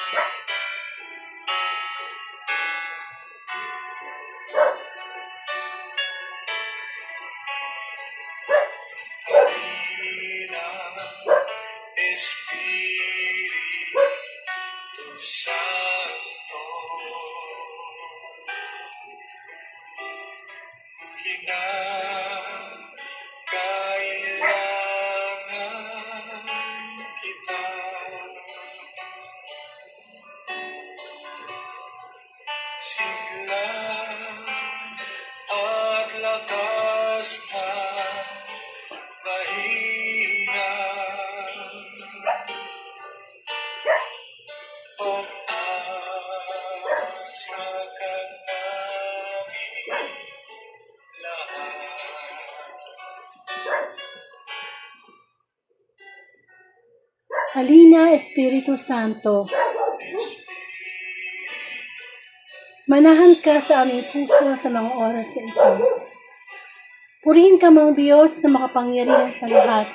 Halina, Espiritu Santo, kinakailangan kita. Sigla at lakas ng dahilan, pag-asa ka namin lahat. Halina, Espiritu Santo, manahan ka sa aming puso sa mga oras na ito. Purihin ka mga Diyos na makapangyarihan sa lahat.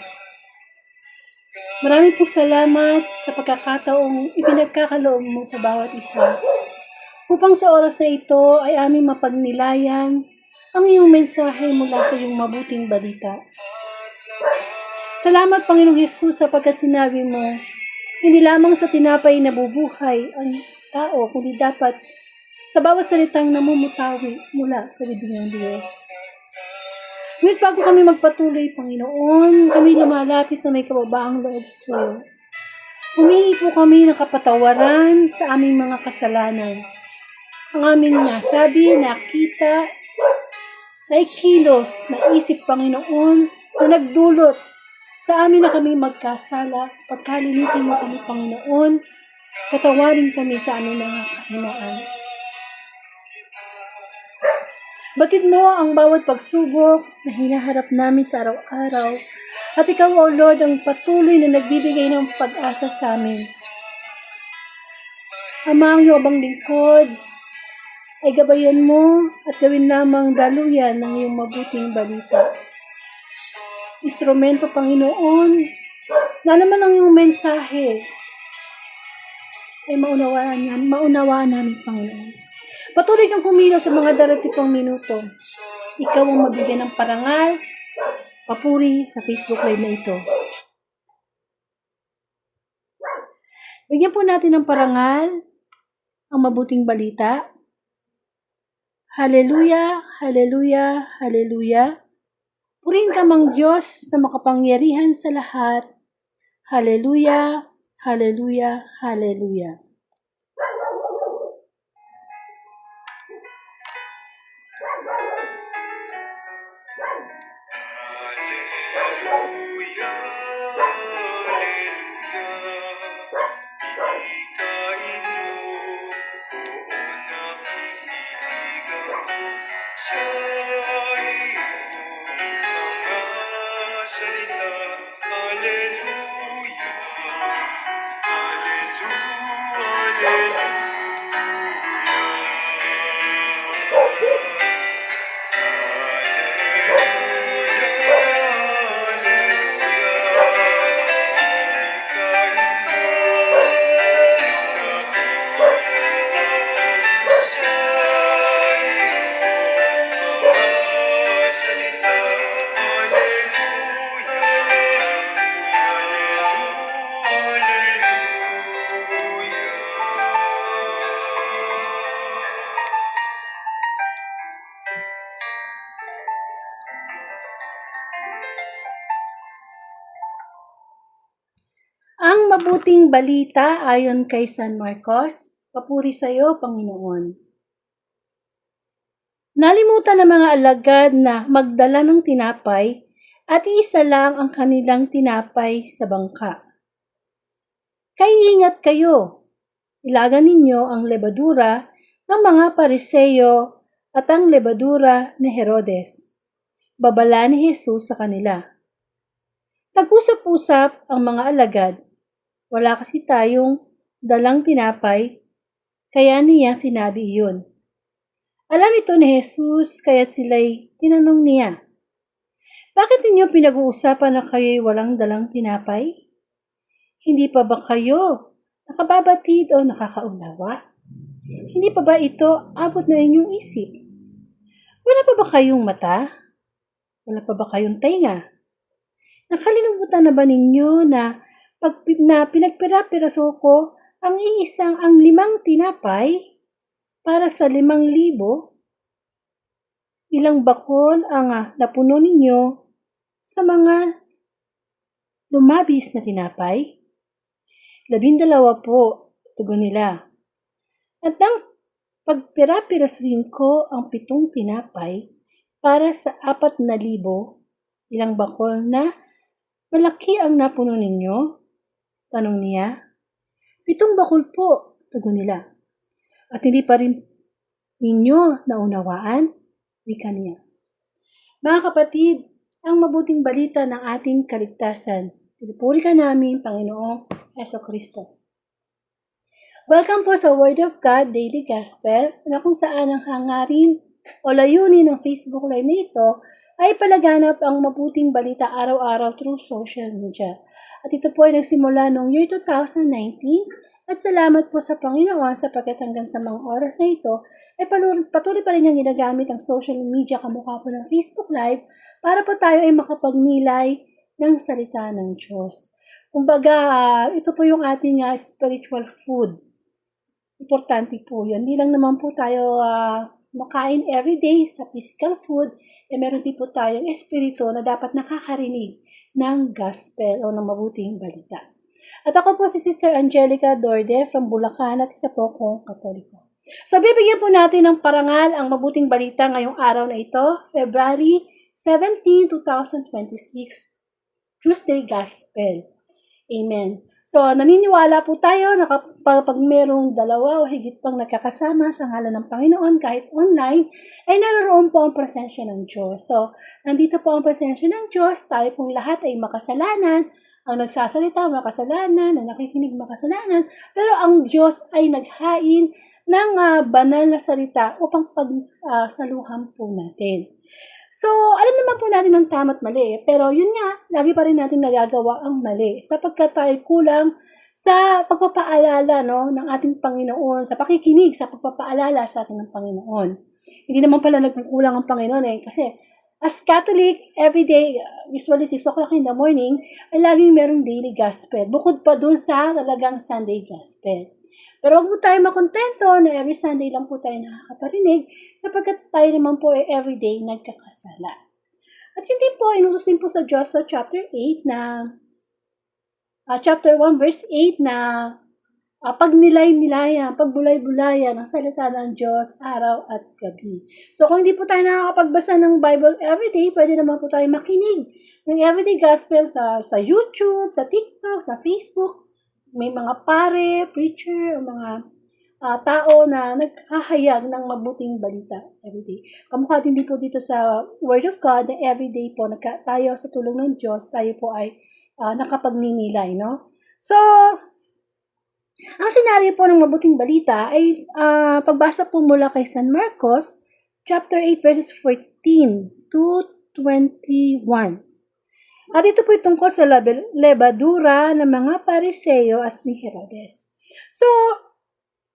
Maraming pong salamat sa pagkakataong ipinagkakaloob mo sa bawat isa, upang sa oras na ito ay aming mapagnilayan ang iyong mensahe mula sa iyong mabuting balita. Salamat, Panginoong Hesus, sapagkat sinabi mo, hindi lamang sa tinapay nabubuhay ang tao, kundi dapat sa bawat salitang namumutawi mula sa bibig ng Diyos. Ngunit bago kami magpatuloy, Panginoon, kami lumalapit na may kababaang loob sa iyo. Humingi po kami ng kapatawaran sa aming mga kasalanan. Ang aming nasabi, nakita, naikilos, naisip, Panginoon, na nagdulot sa amin na kami magkasala. Pagkalinisin mo kami, Panginoon, patawarin kami sa aming mga kahinaan. Batid mo ang bawat pagsubok na hinaharap namin sa araw-araw, at ikaw, O Lord, ang patuloy na nagbibigay ng pag-asa sa amin. Ama, ang iyong lingkod ay gabayan mo at gawin lamang daluyan ng iyong mabuting balita. Instrumento, Panginoon, na naman ang iyong mensahe ay maunawaan namin, Panginoon. Patuloy kang kumilos sa mga darating pang minuto. Ikaw ang mabigyan ng parangal, papuri sa Facebook Live na ito. Bigyan po natin ng parangal ang mabuting balita. Haleluya, haleluya, haleluya. Purihin ka mang Diyos na makapangyarihan sa lahat. Haleluya, haleluya, haleluya. Hallelujah, hallelujah. Hikain mo, oo, nakikinig ako sa iyong mga salita. Hallelujah, hallelujah, hallelujah. Ang mabuting balita ayon kay San Marcos. Papuri sa iyo, Panginoon. Nalimutan ng mga alagad na magdala ng tinapay at iisa lang ang kanilang tinapay sa bangka. Kaya ingat kayo. Ilagan ninyo ang lebadura ng mga Pariseyo at ang lebadura ni Herodes. Babala ni Jesus sa kanila. Nag-usap-usap ang mga alagad. Wala kasi tayong dalang tinapay, kaya niya sinabi iyon. Alam ito ni Jesus, kaya sila'y tinanong niya, bakit ninyo pinag-uusapan na kayo'y walang dalang tinapay? Hindi pa ba kayo Nakababatid o nakakaunawa? Hindi pa ba ito abot na inyong isip? Wala pa ba kayong mata? Wala pa ba kayong tainga? Nakalimutan na ba ninyo na pinagpira-piraso ko ang ang 5 tinapay para sa 5,000? Ilang bakol ang napuno ninyo sa mga lumabis na tinapay? 12 po, tugon nila. At nang pagpira-pirasuhin ko ang 7 tinapay para sa 4,000, ilang bakol na malaki ang napuno ninyo? Tanong niya. 7 bakol po, tugon nila. At hindi pa rin ninyo naunawaan? Wika niya. Mga kapatid, ang mabuting balita ng ating kaligtasan. Pinupuri ka namin, Panginoong Jesucristo. Welcome po sa Word of God Daily Gospel, na kung saan ang hangarin o layunin ng Facebook Live na ito ay palaganap ang mabuting balita araw-araw through social media. At ito po ay nagsimula noong year 2019 at salamat po sa Panginoon sapagkat hanggang sa mga oras na ito ay patuloy pa rin niyang ginagamit ang social media kamukha po ng Facebook Live para po tayo ay makapagnilay ng salita ng Diyos. Kumbaga, ito po yung ating spiritual food. Importante po yun. Hindi lang naman po tayo makain everyday sa physical food, meron din po tayong espiritu na dapat nakakarinig ng gospel o ng mabuting balita. At ako po si Sister Angelica Dorde from Bulacan at isa po akong Katoliko. So, bibigyan po natin ng parangal ang mabuting balita ngayong araw na ito, February 17, 2026, Tuesday Gospel. Amen. So, naniniwala po tayo na kapag merong dalawa o higit pang nakakasama sa ngalan ng Panginoon kahit online, ay naroon po ang presensya ng Diyos. So, nandito po ang presensya ng Diyos, tayo pong lahat ay makasalanan, ang nagsasalita makasalanan, ang nakikinig makasalanan, pero ang Diyos ay naghain ng banal na salita upang pagsaluhan po natin. So, alam naman po natin ang tama at mali, pero yun nga, lagi pa rin natin nagagawa ang mali sapagkat tayo kulang sa pagpapaalala ng ating Panginoon, sa pakikinig, sa pagpapaalala sa ating ng Panginoon. Hindi naman pala nagkukulang ang Panginoon kasi as Catholic, everyday, usually 6 o'clock in the morning, ay laging merong daily gospel. Bukod pa dun sa talagang Sunday gospel. Pero huwag po tayo makontento na every Sunday lang po tayo nakakaparinig sapagkat tayo naman po ay everyday nagkakasala. At yun din po, inutos din po sa Joshua chapter 8 na, chapter 1 verse 8 na pagnilay-nilayan, pagbulay-bulayan ang salita ng Diyos araw at gabi. So kung hindi po tayo nakakapagbasa ng Bible everyday, pwede naman po tayo makinig ng everyday gospel sa YouTube, sa TikTok, sa Facebook. May mga pare, preacher, mga tao na naghahayag ng mabuting balita everyday. Kamukha din po dito sa Word of God na everyday po tayo sa tulong ng Diyos, tayo po ay nakapagninilay, no? So, ang senaryo po ng mabuting balita ay pagbasa po mula kay San Marcos, chapter 8, verses 14 to 21. At ito po tungkol sa lebadura ng mga Pariseo at ni Herodes. So,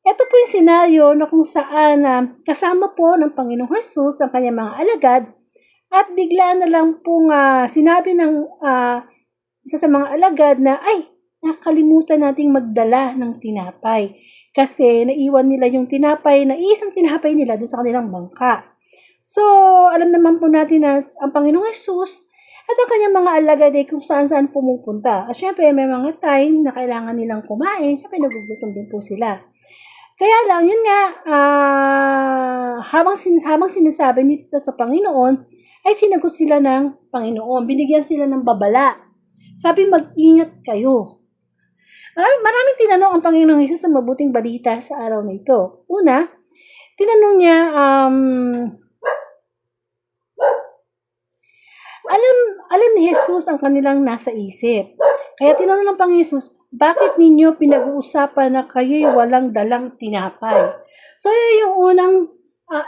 ito po yung senaryo na kung saan kasama po ng Panginoong Jesus ang kanyang mga alagad at bigla na lang pong sinabi ng isa sa mga alagad na nakalimutan nating magdala ng tinapay kasi naiwan nila yung tinapay na isang tinapay nila doon sa kanilang bangka. So, alam naman po natin na ang Panginoong Jesus at ang kanyang mga alagad ay kung saan-saan pumupunta. At syempre, may mga time na kailangan nilang kumain. Syempre, nagugutom din po sila. Kaya lang, yun nga, habang sinasabi nito sa Panginoon, ay sinagot sila ng Panginoon. Binigyan sila ng babala. Sabi, mag-ingat kayo. Maraming tinanong ang Panginoong Jesus sa mabuting balita sa araw na ito. Una, tinanong niya, alam ni Jesus ang kanilang nasa isip. Kaya tinanong ng Panginoon Jesus, bakit ninyo pinag-uusapan na kayo'y walang dalang tinapay? So, yun yung unang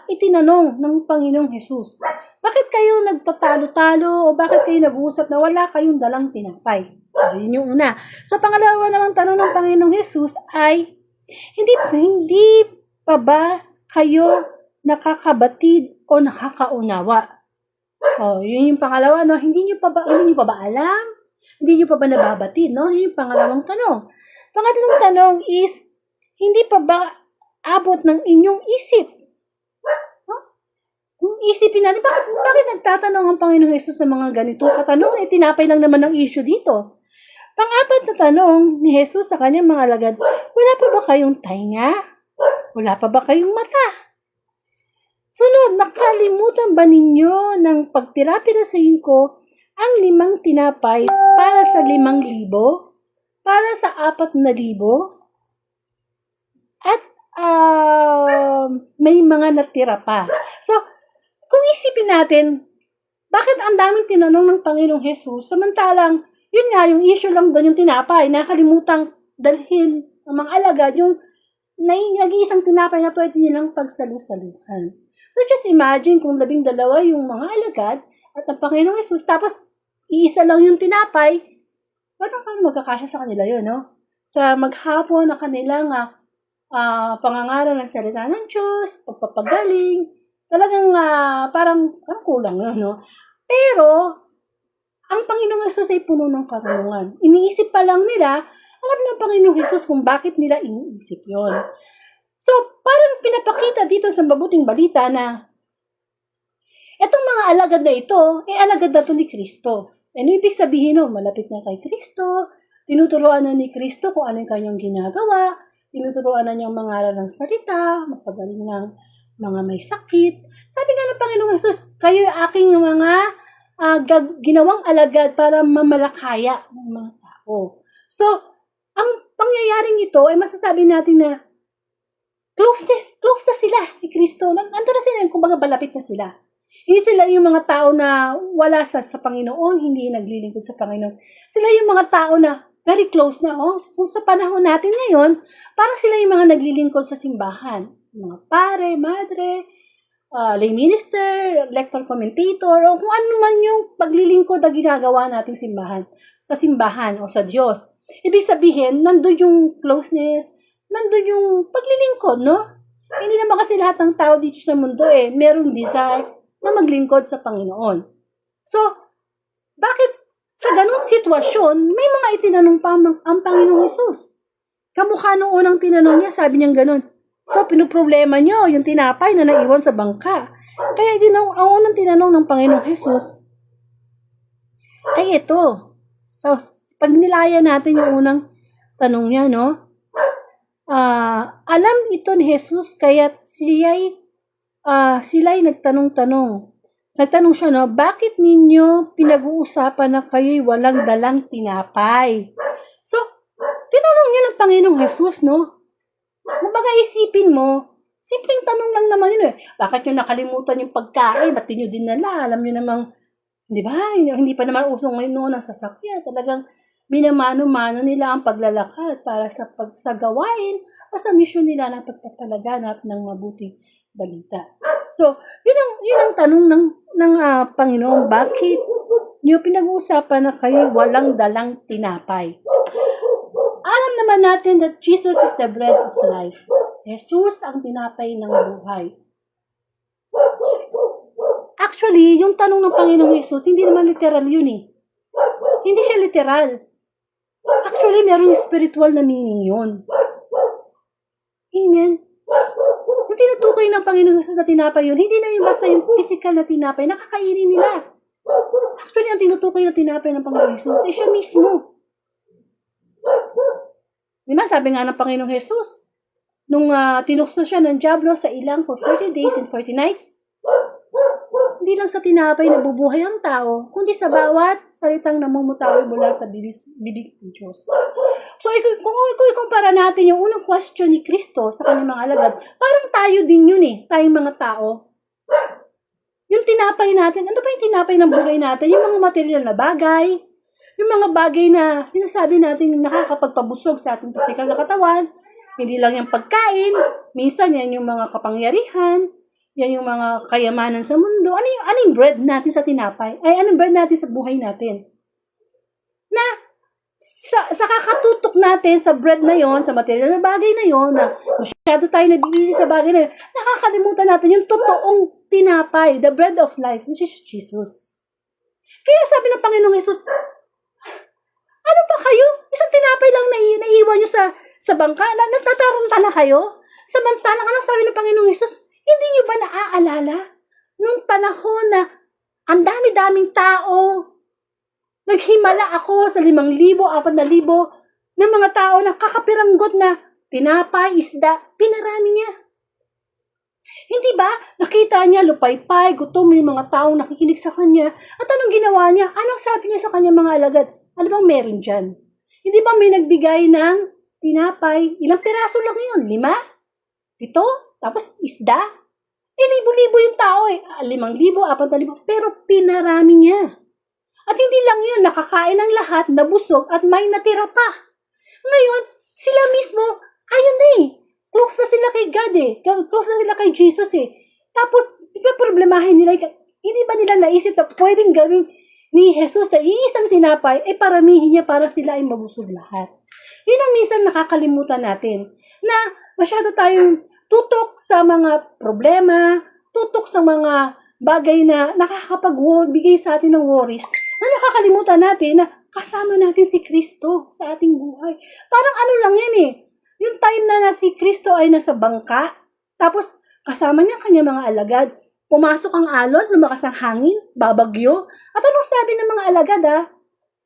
itinanong ng Panginoong Jesus. Bakit kayo nagtatalo-talo o bakit kayo nag-uusap na wala kayong dalang tinapay? Yun yung una. So, pangalawa namang tanong ng Panginoong Jesus ay, hindi pa ba kayo nakakabatid o nakakaunawa? So, yun yung pangalawa, no? Hindi niyo pa ba alam? Hindi niyo pa ba nababatid, no? Yun yung pangalawang tanong. Pangatlong tanong is, hindi pa ba abot ng inyong isip? No? Kung isipin natin, bakit nagtatanong ang Panginoong Jesus sa mga ganito katanong? Tinapay lang naman ang issue dito. Pang-apat na tanong ni Jesus sa kanyang mga alagad, wala pa ba kayong tainga? Wala pa ba kayong mata? Sunod, nakalimutan ba ninyo ng pagpira-pirasahin ko ang 5 tinapay para sa 5,000? Para sa 4,000? At may mga natira pa. So, kung isipin natin, bakit ang daming tinanong ng Panginoong Jesus, samantalang, yun nga, yung issue lang doon yung tinapay, nakalimutang dalhin ang mga alagad, yung nag-iisang tinapay na pwede nilang pagsalu-saluhan. So, just imagine kung 12 yung mga alagad at ang Panginoong Jesus, tapos iisa lang yung tinapay, paano magkakasya sa kanila yun, no? Sa maghapon na kanilang pangangaral ng salita ng Diyos, pagpapagaling, talagang parang kulang yun, no? Pero, ang Panginoong Jesus ay puno ng karunungan. Iniisip pa lang nila, alam ng Panginoong Jesus kung bakit nila iniisip yon. So, parang pinapakita dito sa mabuting balita na itong mga alagad na ito, alagad na ito ni Kristo. Ano ibig sabihin no? Malapit na kay Kristo, tinuturuan na ni Kristo kung ano yung kanyang ginagawa, tinuturuan na niyang mangaral ng salita, magpagaling ng mga may sakit. Sabi nga ng Panginoong Jesus, kayo aking mga ginawang alagad para mamalakaya ng mga tao. So, ang pangyayaring ito ay masasabi natin na close na sila ni Kristo. Nandun na sila, kumbaga balapit na sila. Hindi sila yung mga tao na wala sa Panginoon, hindi naglilingkod sa Panginoon. Sila yung mga tao na very close na. Kung sa panahon natin ngayon, parang sila yung mga naglilingkod sa simbahan. Mga pare, madre, lay minister, lector commentator, o kung ano man yung paglilingkod na ginagawa nating simbahan, sa simbahan o sa Diyos. Ibig sabihin, nandun yung closeness, nandun yung paglilingkod, no? Hindi naman kasi lahat ng tao dito sa mundo merong desire na maglingkod sa Panginoon. So, bakit sa ganung sitwasyon, may mga itinanong pa ang Panginoong Jesus? Kamukha nung unang tinanong niya, sabi niya ganun, so, pinoproblema niyo yung tinapay na naiwan sa bangka. Kaya ang unang tinanong ng Panginoong Jesus ay ito. So, pag nilaya natin yung unang tanong niya, no? Alam ito ni Jesus, kaya sila'y nagtanong-tanong. Nagtanong siya, no? Bakit ninyo pinag-uusapan na kayo'y walang dalang tinapay? So, tinanong niya ng Panginoong Jesus, no? Kumbaga isipin mo, simpleng tanong lang naman yun Bakit nyo nakalimutan yung pagkain? Ba't nyo dinala? Alam nyo namang, di ba? Hindi pa naman usong ngayon noon ang sasakyan. Talagang minamano-mano nila ang paglalakad para sa gawain o sa mission nila ng pagpapalaganap ng mabuting balita. So, yun ang tanong ng Panginoon, bakit nyo pinag-uusapan na kayo walang dalang tinapay? Alam naman natin that Jesus is the bread of life. Jesus ang tinapay ng buhay. Actually, yung tanong ng Panginoong Jesus, hindi naman literal yun Hindi siya literal. Actually, merong spiritual na meaning yun. Amen. Yung tinutukoy ng Panginoong Jesus sa tinapay yun, hindi na yung basta yung physical na tinapay, nakakainin nila. Actually, ang tinutukoy na tinapay ng Panginoong Jesus ay siya mismo. Diba? Sabi nga ng Panginoong Jesus, nung tinukso siya ng diablo sa ilang for 40 days and 40 nights, hindi lang sa tinapay nabubuhay ang tao, kundi sa bawat salitang namumutawi mula sa bibig ng Diyos. So, kung ikumpara natin yung unang question ni Kristo sa kanyang mga alagad, parang tayo din yun tayong mga tao. Yung tinapay natin, ano ba yung tinapay ng buhay natin? Yung mga material na bagay, yung mga bagay na sinasabi natin nakakapagpabusog sa ating pisikal na katawan, hindi lang yung pagkain, minsan yan yung mga kapangyarihan, yan yung mga kayamanan sa mundo. Ano yung bread natin sa tinapay? Anong bread natin sa buhay natin? Na sa kakatutok natin sa bread na yon, sa material na bagay na yon, na masyado tayo nabibisi sa bagay na yon, nakakalimutan natin yung totoong tinapay, the bread of life, which is Jesus. Kaya sabi ng Panginoong Jesus, ano ba kayo? Isang tinapay lang naiiwan nyo sa bangka? Natataranta na kayo? Samantalang, anong sabi ng Panginoong Jesus? Hindi nyo ba naaalala? Noong panahon na ang dami-daming tao, naghimala ako sa 5,000, 4,000 ng mga tao na kakapiranggot na tinapay, isda, pinarami niya. Hindi ba? Nakita niya, lupaypay, gutom yung mga taong nakikinig sa kanya. At anong ginawa niya? Anong sabi niya sa kanya mga alagad? Ano bang meron dyan? Hindi ba may nagbigay ng tinapay? Ilang piraso lang yun? 5? 7? Tapos isda? Libo-libo yung tao 5,000, 4,000. Pero pinarami niya. At hindi lang yun, nakakain ng lahat, nabusog, at may natira pa. Ngayon, sila mismo, ayun na close na sila kay God close na sila kay Jesus Tapos, problemahin nila, hindi ba nila naisip na pwedeng gawin ni Jesus na iisang tinapay, paramihin niya para sila ay mabusog lahat. Yun ang minsan nakakalimutan natin, na masyado tayong tutok sa mga problema, tutok sa mga bagay na nakakapag-bigay sa atin ng worries, na nakakalimutan natin na kasama natin si Kristo sa ating buhay. Parang ano lang yan yung time na si Kristo ay nasa bangka, tapos kasama niya kanya mga alagad, pumasok ang alon, lumakas ang hangin, babagyo, at anong sabi ng mga alagad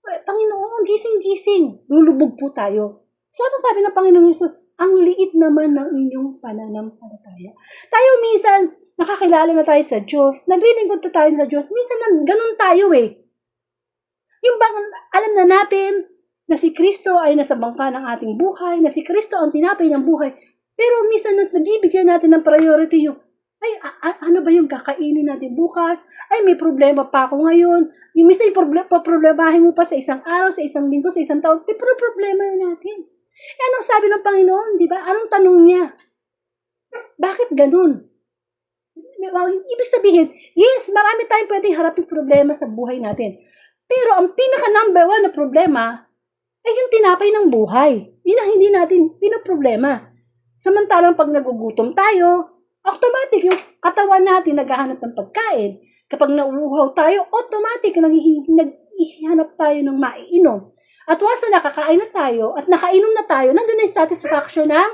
Panginoon, gising-gising, lulubog po tayo. So anong sabi ng Panginoong Jesus? Ang liit naman ng inyong pananampalataya. Tayo minsan, nakakilala na tayo sa Diyos, naglilingkod na tayo sa Diyos, minsan ganun tayo Yung bang alam na natin na si Kristo ay nasa bangka ng ating buhay, na si Kristo ang tinapay ng buhay, pero minsan nabibigyan natin ng priority yung, ano ba yung kakainin natin bukas? May problema pa ako ngayon. Yung minsan problemahin mo pa sa isang araw, sa isang linggo, sa isang taon, pero problema na natin. Anong sabi ng Panginoon, di ba? Anong tanong niya? Bakit ganun? Ibig sabihin, yes, marami tayong pwedeng harapin problema sa buhay natin. Pero ang pinaka number 1 na problema ay yung tinapay ng buhay. Yun ang hindi natin pinoproblema. Samantalang pag nagugutom tayo, automatic yung katawan natin naghahanap ng pagkain. Kapag nauuhaw tayo, automatic naghihanap tayo ng maiinom. At once na nakakain na tayo at nakainom na tayo, nandun na yung satisfaction ng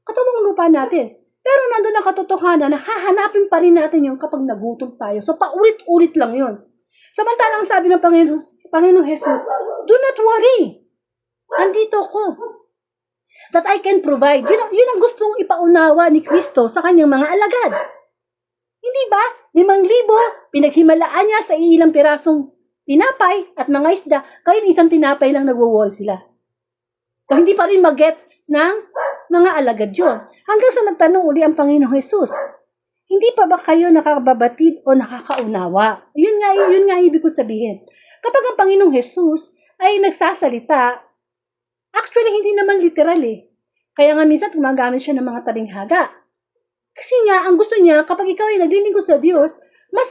katawang lupa natin. Pero nandun ang katotohanan na hahanapin pa rin natin yung kapag nagutom tayo. So paulit-ulit lang yun. Samantalang sabi ng Panginoong Jesus, do not worry. Andito ko. That I can provide. Yun ang gustong ipaunawa ni Kristo sa kanyang mga alagad. Hindi ba? 5,000, pinaghimalaan niya sa ilang pirasong tinapay at mga isda, kaya isang tinapay lang nagwo-wall sila. So hindi pa rin mag-gets ng mga alagad yun. Hanggang sa nagtanong uli ang Panginoong Jesus, hindi pa ba kayo nakababatid o nakakaunawa? Yun nga ibig ko sabihin. Kapag ang Panginoong Jesus ay nagsasalita, actually hindi naman literal Kaya nga minsan gumagamit siya ng mga talinghaga. Kasi nga, ang gusto niya, kapag ikaw ay naglilingkod sa Diyos, mas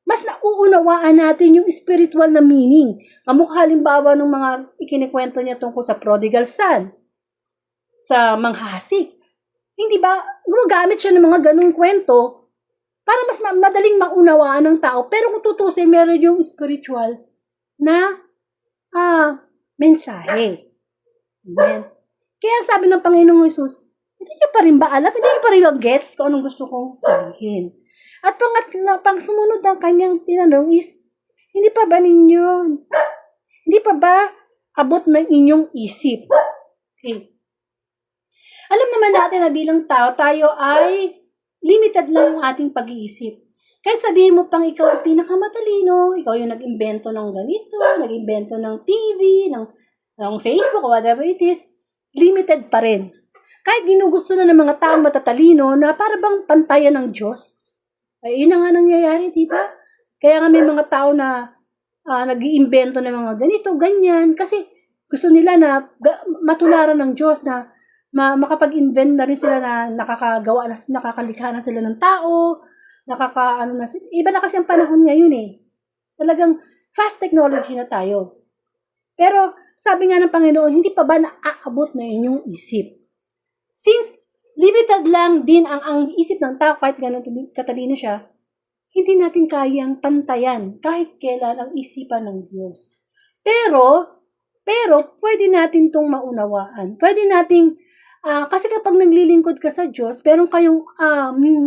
mas nauunawaan natin yung spiritual na meaning. Kamukha halimbawa ng mga ikinikwento niya tungkol sa prodigal son, sa manghasik. Hindi ba, gumagamit siya ng mga ganung kwento para mas madaling maunawaan ng tao. Pero kung tutusin, meron yung spiritual na mensahe. Amen. Kaya sabi ng Panginoong Jesus, hindi niyo pa rin ba alam? Hindi niyo pa rin gets kung anong gusto kong sabihin. At pang sumunod ng kanyang tinanong is, hindi pa ba abot ng inyong isip? Okay. Alam naman natin na bilang tao, tayo ay limited lang yung ating pag-iisip. Kahit sabihin mo pang ikaw ang pinakamatalino, ikaw yung nag-imbento ng ganito, nag-imbento ng TV, ng Facebook, or whatever it is, limited pa rin. Kahit ginugusto na ng mga taong matatalino na para bang pantayan ng Diyos. Ay, yun na nga nangyayari, di ba? Kaya nga may mga tao na nag-iimbento ng mga ganito, ganyan, kasi gusto nila na matularan ng Diyos na makapag-invent na rin sila na nakakalikha na sila ng tao, iba na kasi ang panahon ngayon Talagang Fast technology na tayo. Pero sabi nga ng Panginoon, hindi pa ba naaabot na inyong isip? Since limited lang din ang isip ng tao, kahit ganun katalino siya, hindi natin kayang pantayan kahit kailan ang isipan ng Diyos. Pero, pwede natin itong maunawaan. Pwede nating, kasi kapag naglilingkod ka sa Diyos, meron kayong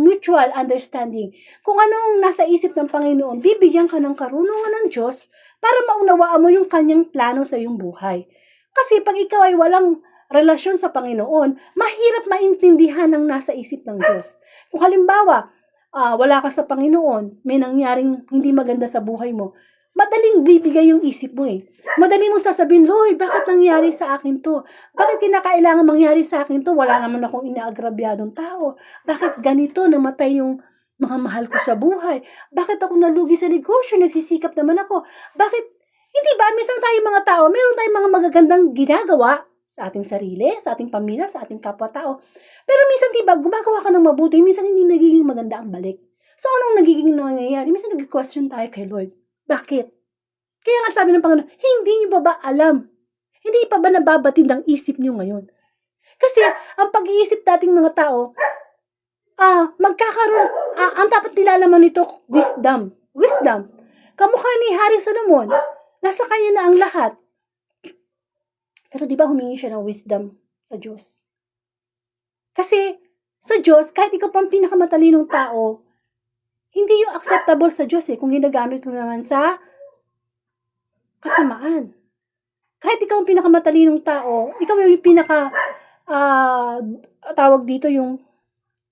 mutual understanding. Kung anong nasa isip ng Panginoon, bibigyan ka ng karunungan ng Diyos para maunawaan mo yung kanyang plano sa iyong buhay. Kasi pag ikaw ay walang relasyon sa Panginoon, mahirap maintindihan ang nasa isip ng Diyos. Kung halimbawa, wala ka sa Panginoon, may nangyaring hindi maganda sa buhay mo, madaling bibigay yung isip mo eh. Madaling mo sasabihin, Lord, bakit nangyari sa akin to? Bakit kinakailangan mangyari sa akin to? Wala naman akong inaagrabyadong tao. Bakit ganito namatay yung mga mahal ko sa buhay? Bakit ako nalugi sa negosyo? Nagsisikap naman ako. Bakit? Hindi ba? Minsan tayong mga tao, meron tayong mga magagandang ginagawa sa ating sarili, sa ating pamilya, sa ating kapwa-tao. Pero minsan, diba, gumagawa ka ng mabuti, minsan hindi nagiging maganda ang balik. So, anong nagiging nangyayari? Minsan nag-question tayo kay Lord. Bakit? Kaya nga sabi ng Panginoon, hindi niyo ba alam? Hindi pa ba nababatid ang isip niyo ngayon? Kasi, ang pag-iisip dating mga tao, magkakaroon, ang dapat nilalaman nito, wisdom. Wisdom. Kamukha ni Hari Solomon, nasa kanya na ang lahat. Pero di ba humingi siya ng wisdom sa Diyos? Kasi sa Diyos, kahit ikaw pang pinakamatalinong tao, hindi yung acceptable sa Diyos kung ginagamit mo naman sa kasamaan. Kahit ikaw ang pinakamatalinong tao, ikaw yung tawag dito yung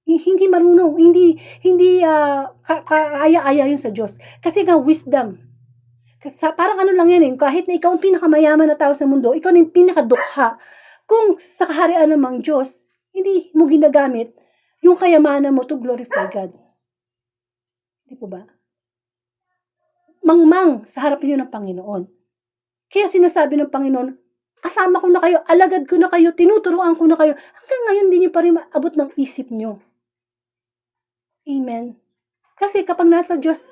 hindi marunong, hindi kaya-aya yun sa Diyos. Kasi nga wisdom. Parang ano lang yan kahit na ikaw ang pinakamayaman na tao sa mundo, ikaw na yung pinakadukha. Kung sa kaharian namang Diyos, hindi mo ginagamit yung kayamanan mo to glorify God. Hindi po ba? Mangmang sa harap niyo ng Panginoon. Kaya sinasabi ng Panginoon, kasama ko na kayo, alagad ko na kayo, tinuturuan ko na kayo. Hanggang ngayon, hindi niyo pa rin maabot ng isip niyo. Amen. Kasi kapag nasa Diyos,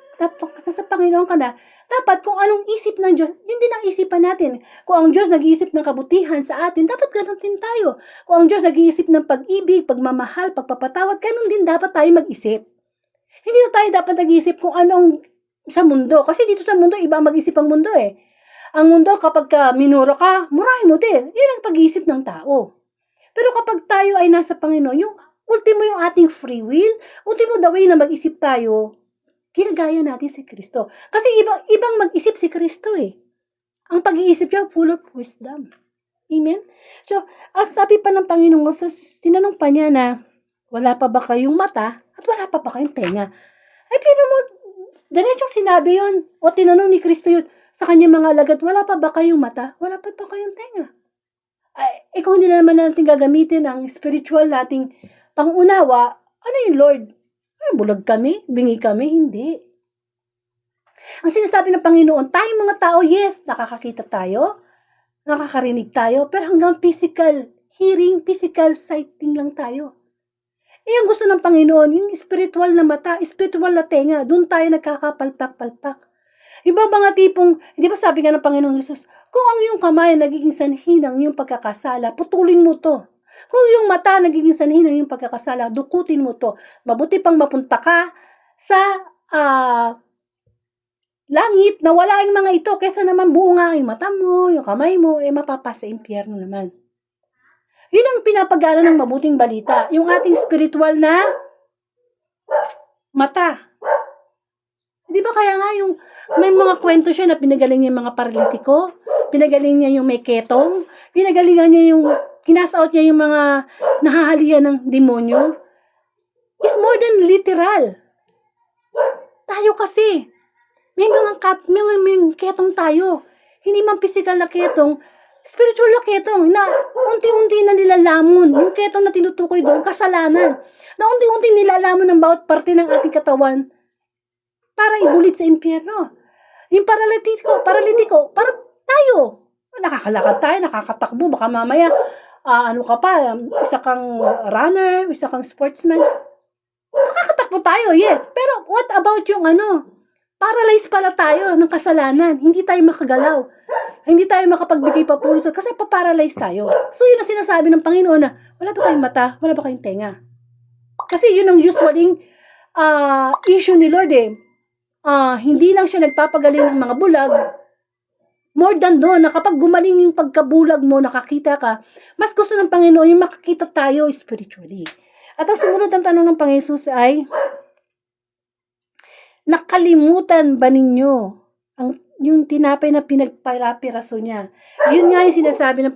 nasa Panginoon ka na, dapat kung anong isip ng Diyos, yun din ang isipan natin. Kung ang Diyos nag-iisip ng kabutihan sa atin, dapat ganun din tayo. Kung ang Diyos nag-iisip ng pag-ibig, pagmamahal, pagpapatawad, ganun din dapat tayo mag-isip. Hindi na tayo dapat nag-iisip kung anong sa mundo. Kasi dito sa mundo, iba mag-isip ang mundo eh. Ang mundo, kapag minuro ka, murahin mo din. Yun ang pag-iisip ng tao. Pero kapag tayo ay nasa Panginoon, yung ultimo yung ating free will, ultimo the way na mag-isip tayo, ginagaya natin si Kristo. Kasi ibang mag-isip si Kristo eh. Ang pag-iisip niya full of wisdom. Amen? So, as sabi pa ng Panginoon, so, tinanong pa niya na, wala pa ba kayong mata at wala pa ba kayong tenga? Ay, pero mo, diretsong sinabi yun, o tinanong ni Kristo yun, sa kanyang mga alagad, wala pa ba kayong mata? Wala pa ba kayong tenga? Ay, kung hindi na naman natin gagamitin ang spiritual nating pangunawa, ano yung Lord? Bulag kami? Bingi kami? Hindi. Ang sinasabi ng Panginoon, tayong mga tao, yes, nakakakita tayo, nakakarinig tayo, pero hanggang physical hearing, physical sighting lang tayo. Ang gusto ng Panginoon, yung spiritual na mata, spiritual na tenga, doon tayo nagkakapalpak-palpak. Iba mga tipong, di ba sabi nga ng Panginoong Jesus, kung ang iyong kamay nagiging sanhi ng iyong pagkakasala, putulin mo to. Kung yung mata nagiging sanhi ng iyong pagkakasala, dukutin mo to. Mabuti pang mapunta ka sa langit na wala yung mga ito, kesa naman buo nga yung mata mo, yung kamay mo, mapapasa sa impyerno naman. Yun ang pinapagana ng mabuting balita, yung ating spiritual na mata. Di ba kaya nga yung may mga kwento siya na pinagaling niya yung mga paralitiko, pinagaling niya yung may ketong, pinagalingan niya yung, kinasaot niya yung mga nahahalihan ng demonyo. It's more than literal. Tayo kasi, may ketong tayo. Hindi man physical na ketong, spiritual na ketong, na unti-unti na nilalamon. Yung ketong na tinutukoy doon, kasalanan. Na unti-unti nilalamon ng bawat parte ng ating katawan para ibulit sa impyerno. Yung paralitiko, para tayo. Nakakalakad tayo, nakakatakbo, baka mamaya, isa kang runner, isa kang sportsman. Nakakatakbo tayo, yes. Pero what about yung Paralyzed pala tayo ng kasalanan. Hindi tayo makagalaw. Hindi tayo makapagbigay papuri kasi paparalyze tayo. So yun ang sinasabi ng Panginoon na wala ba kayong mata, wala ba kayong tenga? Kasi yun ang usually issue ni Lord eh. Hindi lang siya nagpapagaling ng mga bulag. More than doon, na kapag gumaling yung pagkabulag mo, nakakita ka, mas gusto ng Panginoon yung makakita tayo spiritually. At ang sumunod ang tanong ng Panginoon Jesus ay, nakalimutan ba ninyo yung tinapay na pinagpapiraso niya? Yun nga yung sinasabi ng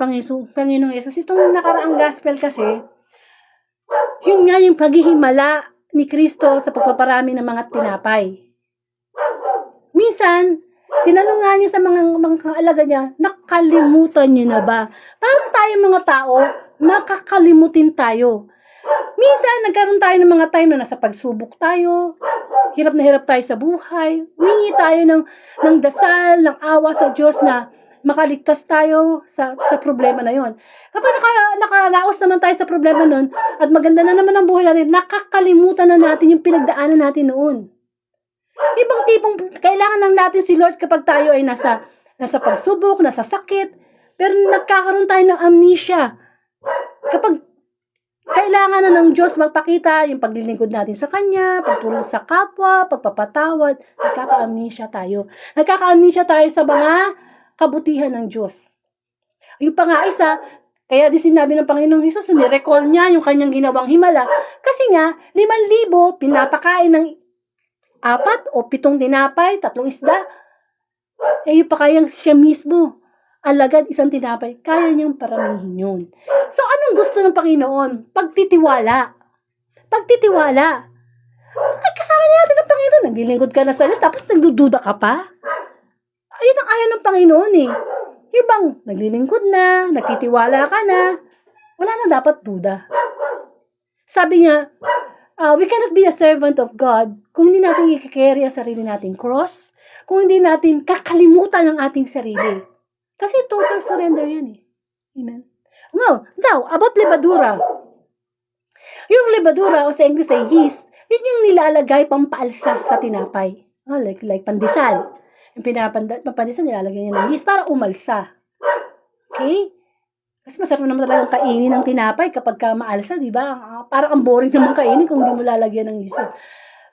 Panginoong Yesus. Itong nakaraang gospel kasi, yun nga yung paghihimala ni Kristo sa pagpaparami ng mga tinapay. Minsan, tinanong nga niya sa mga kaalaga niya, nakalimutan niyo na ba? Parang tayo mga tao, makakalimutin tayo. Minsan, nagkaroon tayo ng mga time na nasa pagsubok tayo, hirap na hirap tayo sa buhay, humingi tayo ng dasal, ng awa sa Diyos na makaligtas tayo sa problema na yon. Kapag nakaraos naman tayo sa problema nun, at maganda na naman ang buhay natin, nakakalimutan na natin yung pinagdaanan natin noon. Ibang tipong kailangan lang natin si Lord kapag tayo ay nasa pagsubok, nasa sakit, pero nagkakaroon tayo ng amnesia. Kapag kailangan na ng Diyos magpakita yung paglilingkod natin sa Kanya, pagtulong sa kapwa, pagpapatawad, nagkaka-amnesia tayo. Nagkaka-amnesia tayo sa mga kabutihan ng Diyos. Yung pa nga isa, kaya di sinabi ng Panginoong Hesus, ni-recall niya yung kanyang ginawang himala. Kasi nga, 5,000 pinapakain ng 4 o 7 tinapay, 3 isda. Yung pa kayang siya mismo, alagad 1 tinapay, kaya niyang paramihin yun. So, anong gusto ng Panginoon? Pagtitiwala. Pagtitiwala. Ay, kasama natin ng Panginoon. Naglilingkod ka na sa Diyos, tapos nagdududa ka pa? Ayun ang ayaw ng Panginoon eh. Yung bang naglilingkod na, nagtitiwala ka na, wala na dapat duda. Sabi niya, we cannot be a servant of God kung hindi natin i-carry ang sarili nating cross, kung hindi natin kakalimutan ang ating sarili. Kasi total surrender yan eh. Amen. Now, about lebadura. Yung lebadura, o sa English ay yeast, yun yung nilalagay pampaalsa sa tinapay. Like pandesal. Yung pandesal, nilalagay niya ng yeast para umalsa. Okay? Kasi masarap naman talagang kainin ng tinapay kapag ka maalsa, di ba? Parang ang boring naman kainin kung hindi mo lalagyan ng yeast.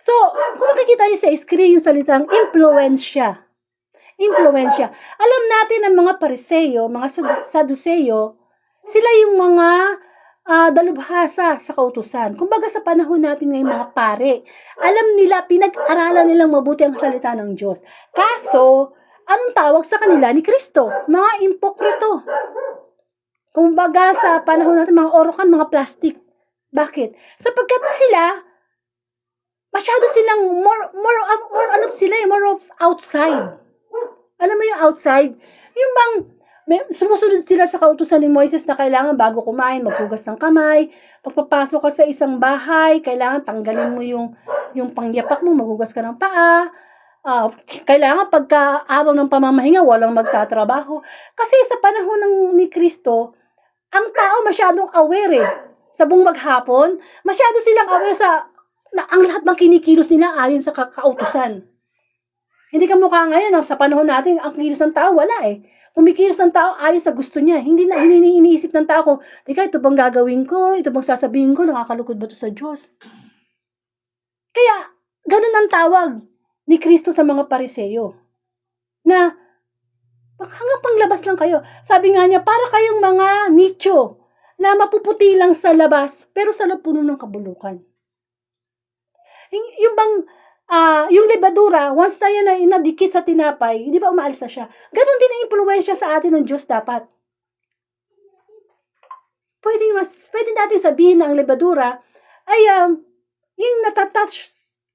So, kung makikita niyo sa screen yung salitang impluensya. Impluensya. Alam natin ang mga Pariseo, mga Saduceo, sila yung mga dalubhasa sa kautusan. Kumbaga sa panahon natin ngayon mga pare, alam nila, pinag-aralan nilang mabuti ang salita ng Diyos. Kaso, anong tawag sa kanila ni Kristo? Mga impokrito. Kumbaga sa panahon natin, mga orokan, mga plastic. Bakit? Sapagkat sila, masyado silang more of outside. Alam mo yung outside? Yung bang sumusunod sila sa kautusan ni Moises na kailangan bago kumain, maghugas ng kamay. Pagpapasok ka sa isang bahay, kailangan tanggalin mo yung pangyapak mo, maghugas ka ng paa. Kailangan pagka araw ng pamamahinga, walang magtatrabaho. Kasi sa panahon ni Kristo, ang tao masyadong aware eh. Sa buong maghapon, masyado silang aware ang lahat ng kinikilos nila ayon sa kautusan. Hindi ka mukha ngayon, sa panahon natin, ang kilos ng tao, wala eh. Kumikilos ng tao ayon sa gusto niya. Hindi iniisip ng tao kung, ito bang gagawin ko? Ito bang sasabihin ko? Nakakalukod ba ito sa Diyos? Kaya, ganun ang tawag ni Kristo sa mga Pariseo. Na, hanggang panglabas lang kayo. Sabi nga niya, para kayong mga nicho na mapuputi lang sa labas, pero sa loob puno ng kabulukan. Yung bang, yung lebadura, once na yan ay inadikit sa tinapay, di ba umaalsa siya? Ganon din ang impluwensya sa atin ng Diyos dapat. Pwede natin sabihin na ang lebadura ay yung natatouch,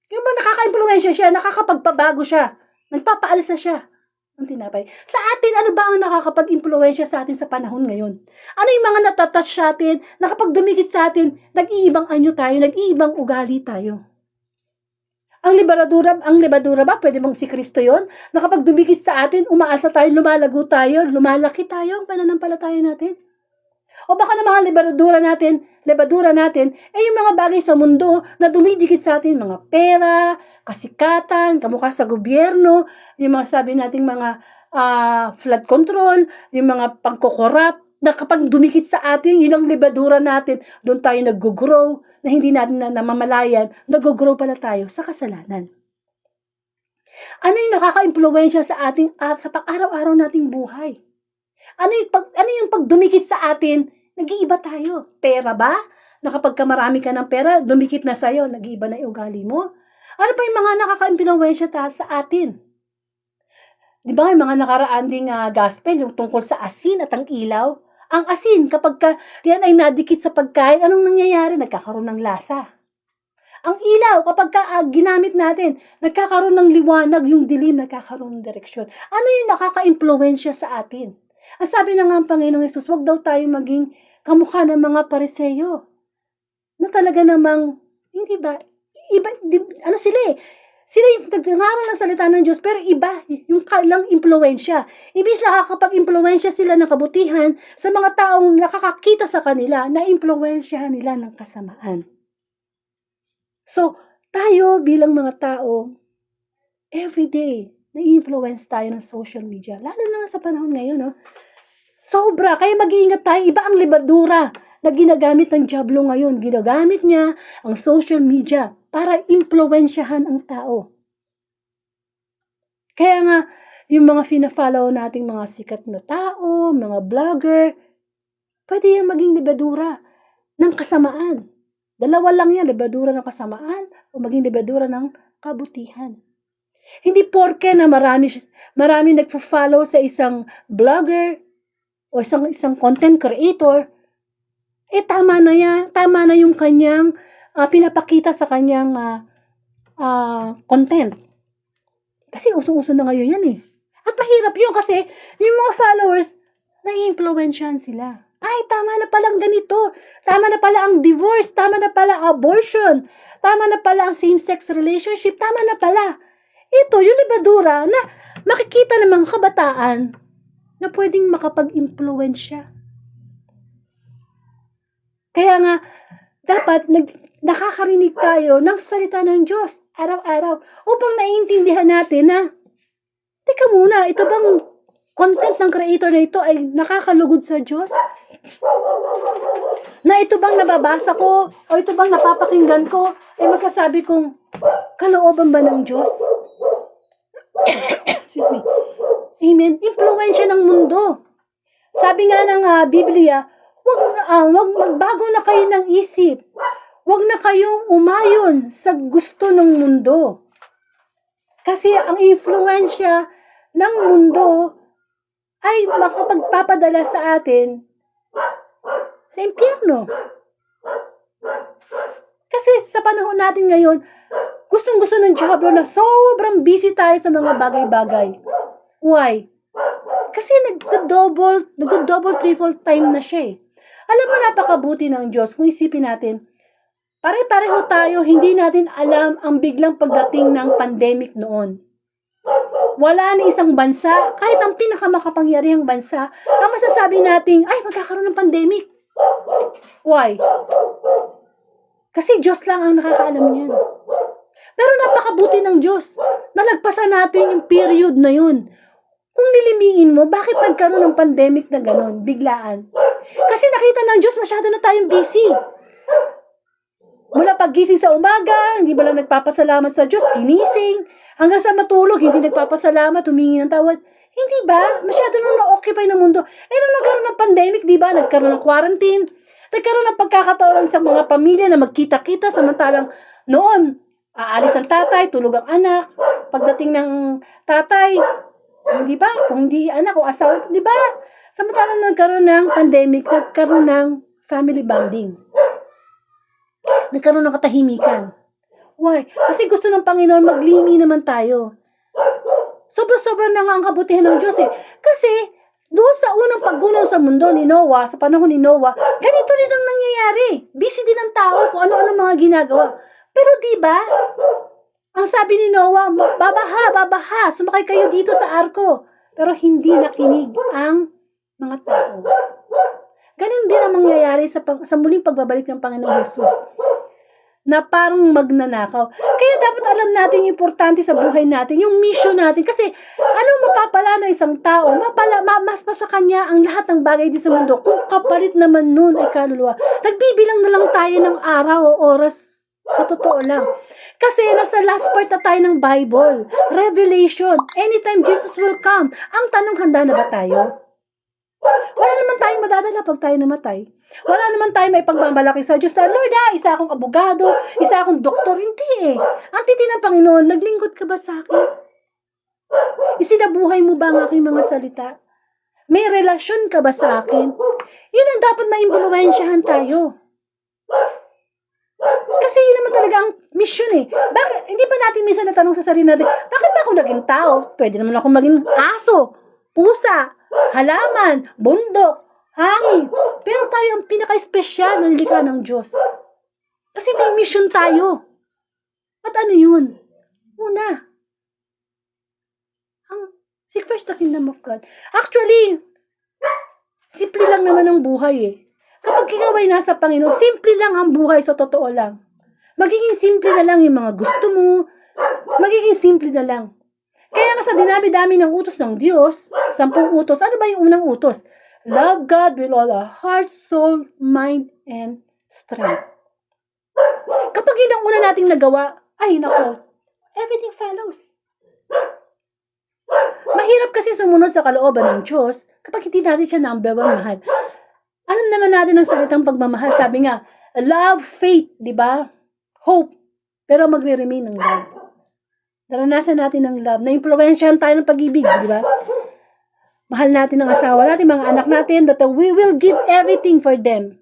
yung bang nakaka-impluwensya siya, nakakapagpabago siya, nagpapaalsa siya ng tinapay. Sa atin, ano ba ang nakakapag-impluwensya sa atin sa panahon ngayon? Ano yung mga natatouch sa atin, na kapag dumikit sa atin, nag-iibang anyo tayo, nag-iibang ugali tayo? Ang lebadura ba? Pwede bang si Kristo yun? Na kapag dumikit sa atin, umaalsa tayo, lumalago tayo, lumalaki tayo ang pananampalataya natin? O baka na mga lebadura natin, yung mga bagay sa mundo na dumidikit sa atin, mga pera, kasikatan, kamukha sa gobyerno, yung mga sabi nating mga flood control, yung mga pangkokorap, na kapag dumikit sa atin, yun ang lebadura natin, doon tayo nag-grow, na hindi natin namamalayan, nag-grow pala tayo sa kasalanan. Ano yung nakaka-impluwensya sa ating sa pang-araw-araw nating buhay? Ano yung pag dumikit sa atin, nag-iiba tayo? Pera ba? Na kapag marami ka ng pera, dumikit na sa'yo, nag-iiba na yung ugali mo? Ano pa yung mga nakaka-impluwensya sa atin? Di ba yung mga nakaraan ding gospel, yung tungkol sa asin at ang ilaw? Ang asin, kapag yan ay nadikit sa pagkain, anong nangyayari? Nagkakaroon ng lasa. Ang ilaw, kapag ginamit natin, nagkakaroon ng liwanag, yung dilim, nagkakaroon ng direksyon. Ano yung nakaka-impluwensya sa atin? Ang sabi na nga ang Panginoong Yesus, wag daw tayo maging kamukha ng mga Pariseyo. Na talaga namang, hindi ba, iba, ano sila eh, sila yung nagngangaral ng salita ng Diyos, pero iba, yung kailang impluwensya. Ibig sa kapag-impluwensya sila ng kabutihan sa mga taong nakakakita sa kanila, na impluwensyahan nila ng kasamaan. So, tayo bilang mga tao, everyday, na-influence tayo ng social media. Lalo na sa panahon ngayon, no? Sobra, kaya mag-iingat tayo. Iba ang libadura na ginagamit ng dyablo ngayon. Ginagamit niya ang social media para impluwensyahan ang tao. Kaya nga, yung mga fina-follow nating mga sikat na tao, mga vlogger, pwede yung maging libadura ng kasamaan. Dalawa lang yan, libadura ng kasamaan o maging libadura ng kabutihan. Hindi porke na marami nagpo-follow sa isang vlogger o isang content creator, tama na yung kanyang pinapakita sa kanyang content. Kasi uso-uso na ngayon yan eh. At mahirap yun kasi yung mga followers, na-influensyahan sila. Ay, tama na palang ganito. Tama na pala ang divorce. Tama na pala ang abortion. Tama na pala ang same-sex relationship. Tama na pala. Ito, yung libadura na makikita ng mga kabataan na pwedeng makapag-impluensya. Kaya nga, dapat nakakarinig tayo ng salita ng Diyos araw-araw upang naiintindihan natin na, teka muna, ito bang content ng creator na ito ay nakakalugod sa Diyos? Na ito bang nababasa ko o ito bang napapakinggan ko ay masasabi kong kalooban ba ng Diyos? Excuse me. Amen. Impluwensya ng mundo. Sabi nga ng Biblia, wag magbago na kayo ng isip. Wag na kayong umayon sa gusto ng mundo. Kasi ang influensya ng mundo ay makapagpapadala sa atin sa impyerno. Kasi sa panahon natin ngayon, gustong-gusto ng dyablo na sobrang busy tayo sa mga bagay-bagay. Why? Kasi nag-double, triple time na siya eh. Alam mo, napakabuti ng Diyos. Kung isipin natin, pare-pareho tayo, hindi natin alam ang biglang pagdating ng pandemic noon. Wala na isang bansa, kahit ang pinakamakapangyarihang bansa, ang masasabi natin, ay, magkakaroon ng pandemic. Why? Kasi Diyos lang ang nakakaalam niyan. Pero napakabuti ng Diyos. Nalagpasan natin yung period na yun. Kung nilimiin mo, bakit nagkaroon ng pandemic na gano'n, biglaan? Kasi nakita ng Diyos, masyado na tayong busy. Mula paggising sa umaga, hindi ba lang nagpapasalamat sa Diyos, ginising. Hanggang sa matulog, hindi nagpapasalamat, humingi ng tawad. Hindi ba? Masyado nang na-occupy ng mundo. Nung nagkaroon ng pandemic, di ba? Nagkaroon ng quarantine. Nagkaroon ng pagkakataon sa mga pamilya na magkita-kita, samantalang noon, aalis ang tatay, tulog ang anak. Pagdating ng tatay, hindi ba? Kung hindi anak o asawa, di ba? Samantalang nagkaroon ng pandemic, nagkaroon ng family bonding. Nagkaroon ng katahimikan. Why? Kasi gusto ng Panginoon, maglimi naman tayo. Sobra-sobra na nga ang kabutihan ng Diyos eh. Kasi, doon sa unang paggunaw sa mundo ni Noah, sa panahon ni Noah, ganito rin ang nangyayari. Busy din ang tao kung ano-ano mga ginagawa. Pero di ba? Ang sabi ni Noah, babaha, sumakay kayo dito sa arko. Pero hindi nakinig ang mga tao. Ganun din ang mangyayari sa muling pagbabalik ng Panginoong Jesus, na parang magnanakaw. Kaya dapat alam natin yung importante sa buhay natin, yung mission natin. Kasi anong mapapala ng isang tao? Mas pa sa kanya ang lahat ng bagay din sa mundo. Kung kapalit naman nun ay kaluluwa. Nagbibilang na lang tayo ng araw o oras. Sa totoo lang. Kasi nasa last part na tayo ng Bible. Revelation. Anytime Jesus will come. Ang tanong, handa na ba tayo? Wala naman tayong madadala pag tayo namatay. Wala naman tayong may pagmamalaki sa Diyos na, Lord, isa akong abogado, isa akong doktor. Hindi eh. Ang titi ng Panginoon, naglingkod ka ba sa akin? Isinabuhay mo ba ang aking mga salita? May relasyon ka ba sa akin? Yun ang dapat maimpluwensyahan tayo. Kasi yun naman talaga ang mission eh. Bakit? Hindi pa natin minsan natanong sa sarili natin, bakit ba ako naging tao? Pwede naman ako maging aso, pusa, halaman, bundok, hangin. Pero tayo ang pinaka-espesyal na nilikha ng Diyos. Kasi may mission tayo. At ano yun? Una, seek first the kingdom of God. Actually, simple lang naman ang buhay eh. Kapag ikaw ay nasa Panginoon, simple lang ang buhay sa totoo lang. Magiging simple na lang yung mga gusto mo. Magiging simple na lang. Kaya nga sa dinami-dami ng utos ng Diyos, 10 utos, ano ba yung unang utos? Love God with all our heart, soul, mind, and strength. Kapag yun ang una nating nagawa, ay nako, everything follows. Mahirap kasi sumunod sa kalooban ng Diyos kapag hindi natin siya number 1 mahal. Alam naman natin ang salitang pagmamahal. Sabi nga, love, faith, di ba? Hope. Pero magre-remain ng love. Naranasan natin ng love. Na-influensyahan tayo ng pag-ibig, di ba? Mahal natin ang asawa natin, mga anak natin, that we will give everything for them.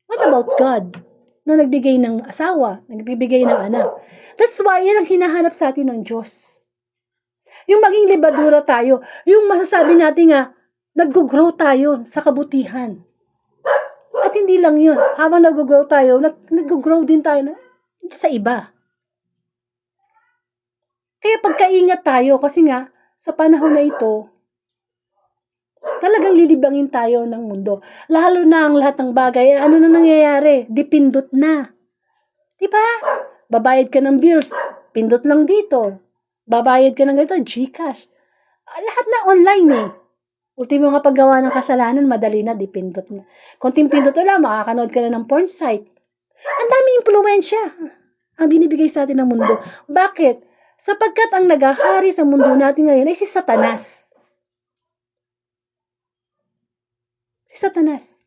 What about God? Na nagbigay ng asawa, nagbibigay ng anak. That's why, yan ang hinahanap sa atin ng Diyos. Yung maging libadura tayo, yung masasabi natin nga, nag-grow tayo sa kabutihan. At hindi lang yun. Habang nag-grow tayo, nag-grow din tayo sa iba. Kaya pagkaingat tayo, kasi nga, sa panahon na ito, talagang lilibangin tayo ng mundo. Lalo na ang lahat ng bagay, ano na nangyayari? Dipindot na. Diba? Babayad ka ng bills, pindot lang dito. Babayad ka ng ganito, GCash. Lahat na online eh. Ultimo nga paggawa ng kasalanan, madali na, dipindot na. Konting pindot lang, makakanood ka na ng porn site. Ang daming impluwensya ang binibigay sa atin ng mundo. Bakit? Sapagkat ang naghahari sa mundo natin ngayon ay si Satanas. Si Satanas.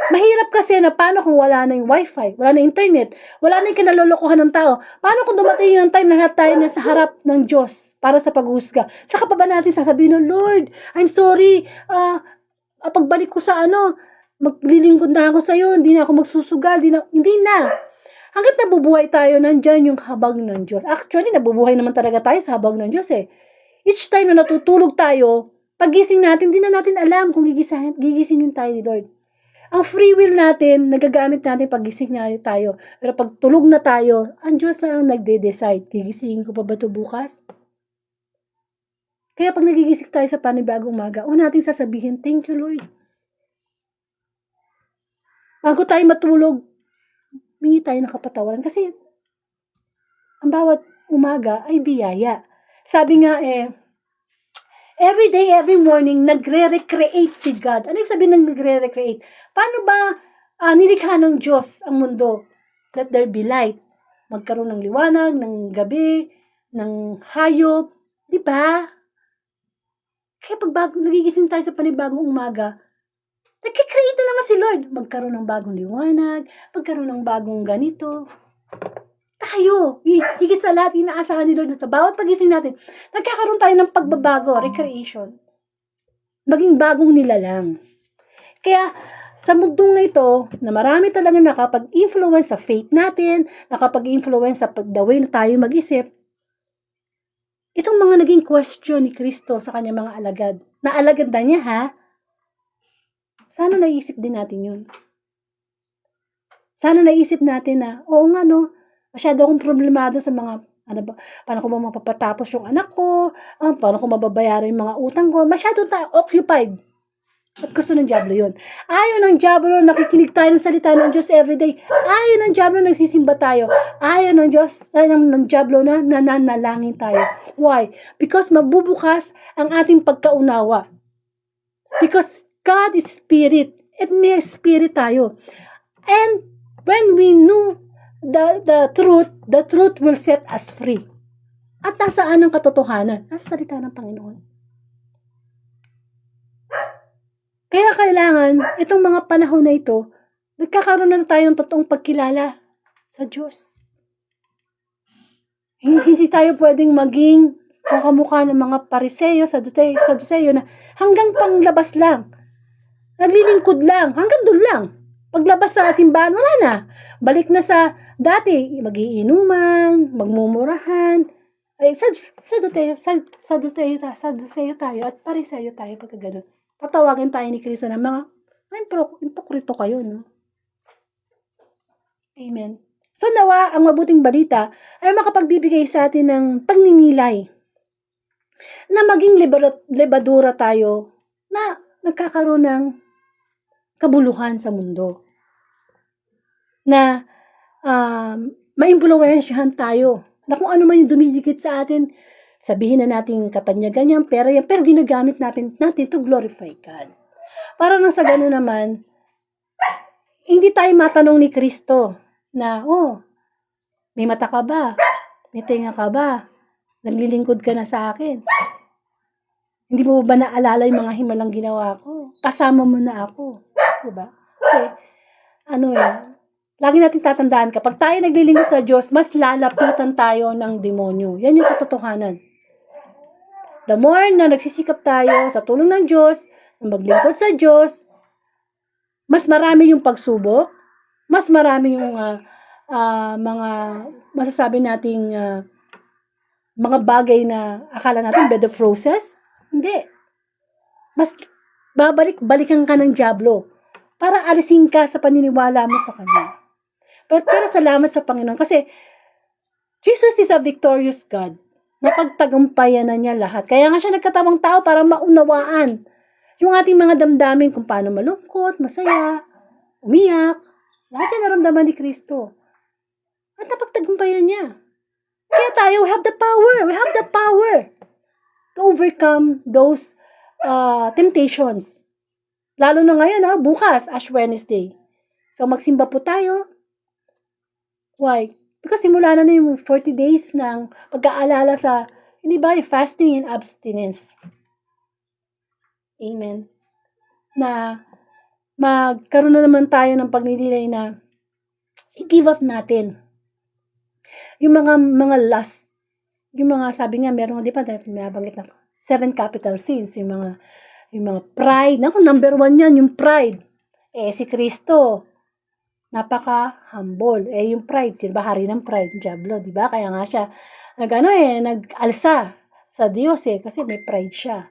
Mahirap kasi na paano kung wala na yung wifi, wala na internet, wala na yung kinalolokohan ng tao. Paano kung dumating yung time na lahat tayo na sa harap ng Diyos para sa paghuhusga? Saka pa ba natin sasabihin, Lord, I'm sorry, pagbalik ko sa maglilingkod na ako sa'yo, hindi na ako magsusugal, hindi na. Hanggat nabubuhay tayo, nandyan yung habag ng Diyos. Actually, nabubuhay naman talaga tayo sa habag ng Diyos eh. Each time na natutulog tayo, pagising natin, hindi na natin alam kung gigisingin tayo ni Lord. Ang free will natin, nagagamit natin pagising na tayo. Pero pag tulog na tayo, ang Diyos na ang nagde-decide. Gigisingin ko pa ba ito bukas? Kaya pag nagigising tayo sa panibagong umaga, una natin sasabihin, thank you Lord. Bago tayo matulog, mingi tayo ng kapatawaran. Kasi, ang bawat umaga ay biyaya. Sabi nga every day, every morning, nagre-recreate si God. Ano yung sabihin ng nagre-recreate? Paano ba nilikha ng Diyos ang mundo? Let there be light. Magkaroon ng liwanag, ng gabi, ng hayop. Di ba? Kaya pag nagigising tayo sa panibagong umaga, nagkikreate na naman si Lord. Magkaroon ng bagong liwanag, magkaroon ng bagong ganito. Tayo, higit sa lahat, inaasahan ni Lord sa bawat pagising natin, nagkakaroon tayo ng pagbabago, recreation. Maging bagong nilalang. Kaya, sa mundong na ito, na marami talaga nakapag-influence sa faith natin, nakapag-influence sa the way na tayo mag-isip, itong mga naging question ni Kristo sa kanyang mga alagad, na alagad na niya ha, sana naisip din natin yun. Sana naisip natin na, oo nga no, masyado akong problemado sa mga, paano ko ba mapapatapos yung anak ko, paano ko mababayaran yung mga utang ko, masyado tayo occupied At gusto ng Diablo yun. Ayaw ng Diablo, nakikinig tayo ng salita ng Diyos everyday. Ayaw ng Diablo, nagsisimba tayo. Ayaw ng Diyos, ng Diablo na nananalangin tayo. Why? Because mabubukas ang ating pagkaunawa. Because God is spirit. At may spirit tayo. And when we know the truth will set us free. At nasaan ang katotohanan? Nasa salita ng Panginoon. Kaya kailangan, itong mga panahon na ito, nagkakaroon na tayo ng totoong pagkilala sa Diyos. Hindi tayo pwedeng maging kamukha ng mga Pariseyo, Saduseyo na hanggang panglabas lang. Naglilingkod lang, hanggang doon lang. Paglabas sa simbahan, wala na. Balik na sa dati, magiinuman, magmumurahan. Ay, Saduseyo tayo at Pariseyo tayo pagka ganun. Patawagin tayo ni Kristo na mga hipokrito kayo, no? Amen. So nawa, ang mabuting balita ay makapagbibigay sa atin ng pagninilay na maging lebadura tayo na nagkakaroon ng kabuluhan sa mundo. Na maimpluwensyahan tayo na kung ano man yung dumidikit sa atin, sabihin na natin katanyagan yan, pera yan, pero ginagamit natin to glorify God. Para nang sa gano'n naman, hindi tayo matanong ni Kristo na, may mata ka ba? May tenga ka ba? Naglilingkod ka na sa akin. Hindi mo ba naalala yung mga himalang ginawa ko? Kasama mo na ako. Diba? Kasi, lagi natin tatandaan, kapag tayo naglilingkod sa Diyos, mas lalapitan tayo ng demonyo. Yan yung katotohanan. The more na nagsisikap tayo sa tulong ng Diyos, na maglingkod sa Diyos, mas marami yung pagsubok, mas marami yung mga masasabi nating mga bagay na akala natin bed of roses. Hindi. Mas babalik-balikan ka ng Diablo para alisin ka sa paniniwala mo sa Kanya. Pero salamat sa Panginoon kasi Jesus is a victorious God. Napagtagumpayan na niya lahat. Kaya nga siya nagkatawang tao para maunawaan yung ating mga damdamin kung paano malungkot, masaya, umiyak. Lahat yan naramdaman ni Kristo. At napagtagumpayan niya. Kaya tayo, we have the power. We have the power to overcome those temptations. Lalo na ngayon, bukas, Ash Wednesday. So magsimba po tayo. Why? Because simula na yung 40 days ng pag-aalala sa, hindi ba, fasting and abstinence. Amen. Na magkaroon na naman tayo ng pagnilay na i-give up natin. Yung mga lust, yung mga sabi nga, meron, di ba, nabanggit na 7 capital sins, yung mga pride. Naku, number 1 yan, yung pride. Si Kristo, napaka-humble. Yung pride, sino ba hari ng pride? Diablo, di ba? Kaya nga siya, nag-alsa sa Diyos kasi may pride siya.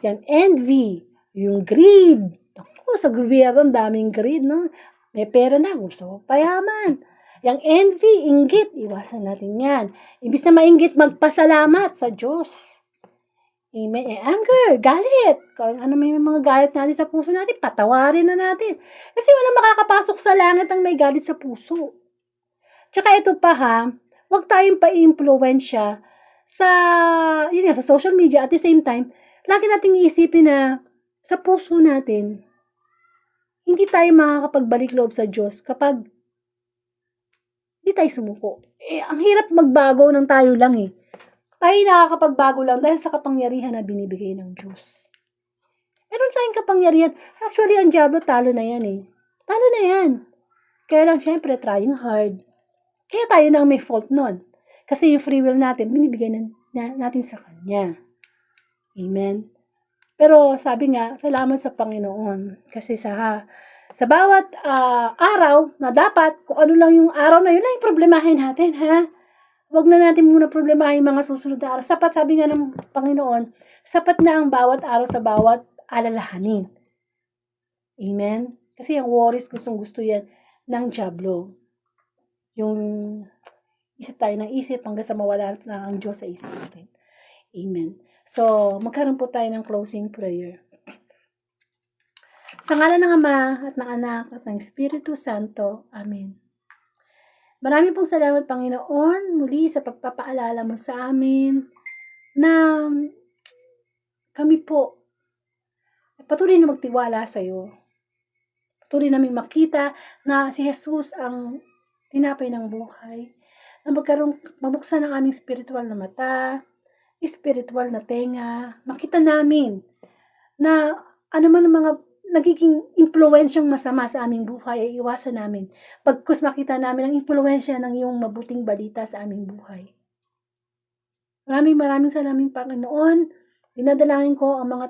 Yung envy, yung greed. Ako, sa gobyerno, daming greed, no? May pera na, gusto ko payaman. Yung envy, inggit, iwasan natin yan. Ibig na mainggit, magpasalamat sa Diyos. Amen. Anger, galit. Kung ano may mga galit natin sa puso natin, patawarin na natin. Kasi walang makakapasok sa langit ang may galit sa puso. Tsaka ito pa huwag tayong pa-influensya sa social media. At the same time, lagi nating iisipin na sa puso natin, hindi tayo makakapagbalik loob sa Diyos kapag hindi tayo sumuko. Ang hirap magbago ng tayo lang Tayo nakakapagbago lang dahil sa kapangyarihan na binibigay ng Diyos. Meron tayong kapangyarihan. Actually, ang Diablo, talo na yan Talo na yan. Kaya lang, syempre, trying hard. Kaya tayo nang may fault nun. Kasi yung free will natin, binibigay natin sa Kanya. Amen. Pero sabi nga, salamat sa Panginoon. Kasi sa bawat araw na dapat, kung ano lang yung araw na yun lang yung problemahin natin, Huwag na natin muna problemahin mga susunod na araw. Sapat, sabi nga ng Panginoon, sapat na ang bawat araw sa bawat alalahanin. Amen? Kasi yung worries, gustong-gusto yan ng Diablo. Yung isip tayo ng isip hanggang sa mawala na ang Diyos sa isip natin. Amen. So, magkaroon po tayo ng closing prayer. Sa ngalan ng Ama at ng Anak at ng Espiritu Santo. Amen. Marami pong salamat, Panginoon, muli sa pagpapaalala mo sa amin na kami po patuloy na magtiwala sa iyo. Patuloy namin makita na si Jesus ang tinapay ng buhay. Na mabuksan ang aming spiritual na mata, spiritual na tenga, makita namin na ano man ang mga nagiging impluwensyang masama sa aming buhay ay iwasan namin. Pagkus makita namin ang impluwensya ng iyong mabuting balita sa aming buhay. Maraming salamat, Panginoon. Dinadalangin ko ang mga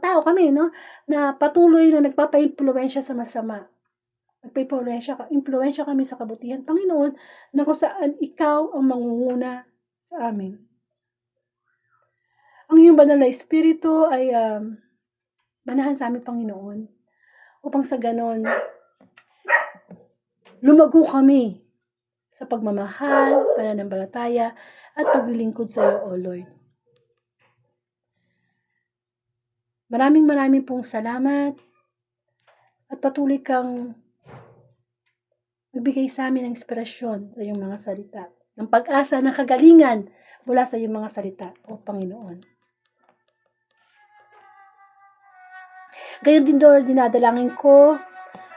tao kami, no, na patuloy na nagpapa-impluwensya sa masama. Nagpa-impluwensya kami sa kabutihan, Panginoon, na kung saan ikaw ang mangunguna sa amin. Ang iyong banal na espiritu ay manahan sa amin, Panginoon, upang sa ganon, lumago kami sa pagmamahal, pananampalataya, at paglilingkod sa iyo, O Lord. Maraming pong salamat at patuloy kang magbigay sa amin ng inspirasyon sa iyong mga salita, ng pag-asa, ng kagalingan mula sa iyong mga salita, O Panginoon. Gayon din, Lord, dinadalangin ko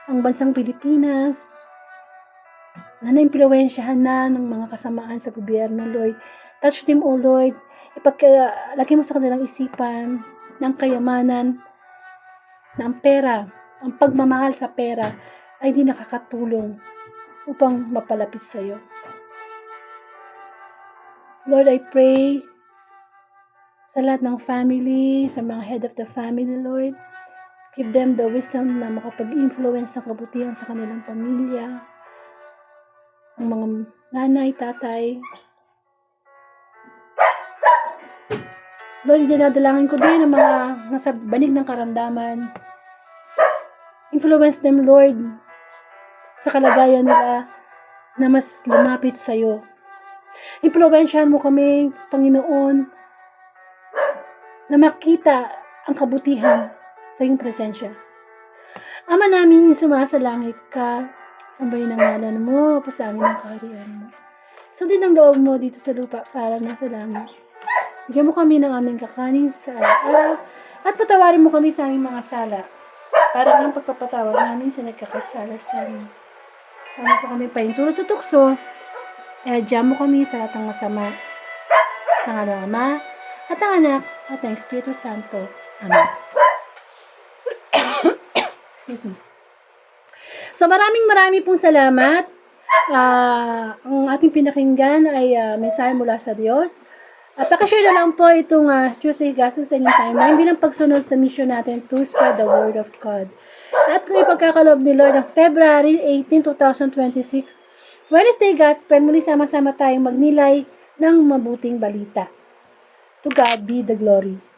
ang bansang Pilipinas na naimpluwensyahan na ng mga kasamaan sa gobyerno, Lord. Touch them, O Lord. Lagay mo sa kanilang isipan ng kayamanan na ang pera, ang pagmamahal sa pera ay di nakakatulong upang mapalapit sa iyo. Lord, I pray sa lahat ng family, sa mga head of the family, Lord. Give them the wisdom na makapag-influence ng kabutihan sa kanilang pamilya. Ang mga nanay, tatay. Lord, dinadalangin ko din ang mga nasa banig ng karamdaman. Influence them, Lord, sa kalagayan nila na mas lumapit sa iyo. Impluwensyahan mo kami, Panginoon, na makita ang kabutihan sa iyong presensya. Ama namin, sumasalangit ka, sambahin ang ngalan mo, pasamin ang kaharian mo. Sundin ang loob mo dito sa lupa para nasa langit. Bigyan mo kami ng aming kakanin sa araw-araw at patawarin mo kami sa aming mga sala para ng pagpapatawad namin sa nagkakasala sa amin. Kami po kami painturo sa tukso, diyan mo kami sa lahat ng masama. Sa ngalan ng Ama at ng Anak at ng Espiritu Santo. Amen. Excuse me. So maraming pong salamat. Ang ating pinakinggan ay mensahe mula sa Diyos. Pakishare na lang po itong Tuesday Gospel sa inyong timeline bilang pagsunod sa mission natin to spread the Word of God. At kung ipagkakaloob ni Lord ng February 18, 2026, Wednesday Gospel, muli sama-sama tayong magnilay ng mabuting balita. To God be the glory.